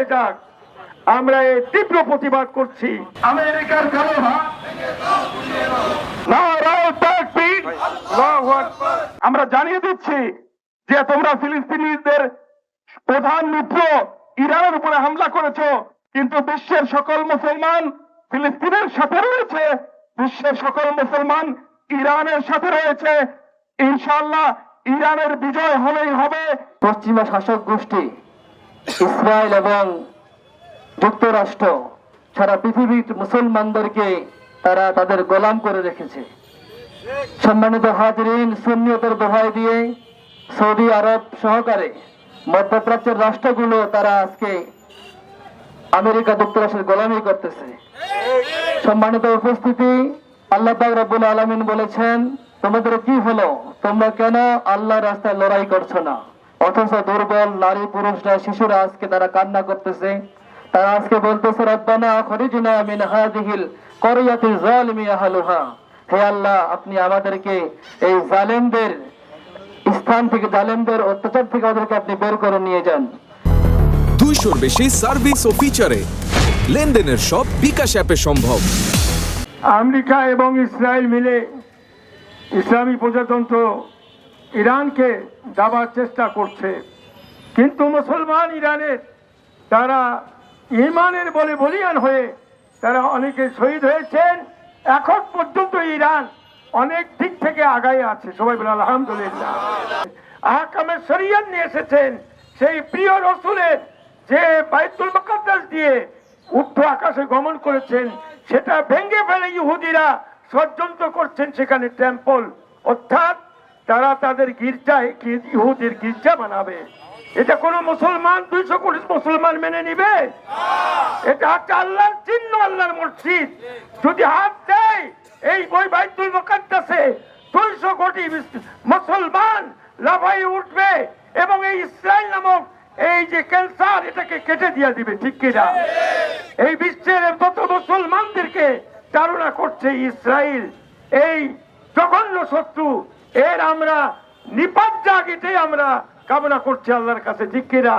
হয়ে যাক। আমরা এই তীব্র প্রতিবাদ করছি। আমেরিকার কালো হাত, নারায়ে তাকবীর, আল্লাহু আকবার। আমরা জানিয়ে দিচ্ছি যে তোমরা ফিলিস্তিনিদের প্রধান মিত্র ইরানের উপরে হামলা করেছো, কিন্তু বিশ্বের সকল মুসলমান ফিলিস্তিনের সাথে রয়েছে, বিশ্বের সকল মুসলমান ইরানের সাথে রয়েছে। ইনশাআল্লাহ ইরানের বিজয় হলেই হবে। পশ্চিমা শাসক গোষ্ঠী ইসরায়েল এবং যুক্তরাষ্ট্র সারা পৃথিবীর মুসলমানদেরকে তারা তাদের গোলাম করে রেখেছে। সম্মানিত হাজরিন, সুন্নিয়তের দোহাই দিয়ে সৌদি আরব সহকারে মধ্যপ্রাচ্যের রাষ্ট্রগুলো তারা আজকে আমেরিকা যুক্তরাষ্ট্রের গোলামি করতেছে। সম্মানিত উপস্থিতি, আল্লাহ পাক রব্বুল আলামিন বলেছেন, তোমাদের কি হলো, তোমরা কেন আল্লাহর রাস্তায় লড়াই করছো না? অথচ দুর্বল নারী পুরুষরা শিশুরা আজকে তারা কান্না করতেছে। তারা আজকে বলতেছে, রব্বানা আখরিজনা মিন হাযিহিল ক্বরিয়াতি যালিমি আহলুহা, হে আল্লাহ আপনি আমাদেরকে এই জালেমদের স্থান থেকে, জালেমদের অত্যাচার থেকে আমাদেরকে আপনি বের করে নিয়ে যান। 200-র বেশি সার্ভিস ও ফিচারে লেনদেনের সব বিকাশ অ্যাপে সম্ভব। আমেরিকা এবং ইসরায়েল মিলে ইসলামী প্রজাতন্ত্র ইরানকে দাবার চেষ্টা করছে, কিন্তু মুসলমান ইরানের তারা ঈমানের বলে বলিয়ান হয়ে তারা অনেকে শহীদ হয়েছেন। এখন পর্যন্ত ইরান অনেক দিক থেকে আগায় আছে। সবাই বলে আলহামদুলিল্লাহ। আহকামে শরিয়ত নিয়ে এসেছেন, সেই প্রিয় রসুলের যে বাইতুল মুকাদ্দাস দিয়ে ঊর্ধ্ব আকাশে গমন করেছেন সেটা ভেঙে ফেলে ইহুদিরা ষড়যন্ত্র করছেন সেখানে টেম্পল, অর্থাৎ তারা তাদের গির্জায় ইহুদির গির্জা বানাবে। এটা কোন মুসলমান 200 কোটি মুসলমান মেনে নিবে? এটা হচ্ছে আল্লাহর চিহ্ন, আল্লাহর মসজিদ। যদি হাত দেয় এই বই বাইতুল মুকাদ্দাসে 200 কোটি মুসলমান লাফাই উঠবে এবং এই ইসরায়েল নামক এই যে ক্যান্সার এটাকে কেটে দিয়ে দিবে। ঠিক কিনা? এই বিশ্বের যত মুসলমানদেরকে চালনা করছে ইসরায়েল, এই জঘন্য শত্রু, এর আমরা নিপাত জাগ এটাই আমরা কামনা করছি আল্লাহর কাছে। ঠিক কিনা?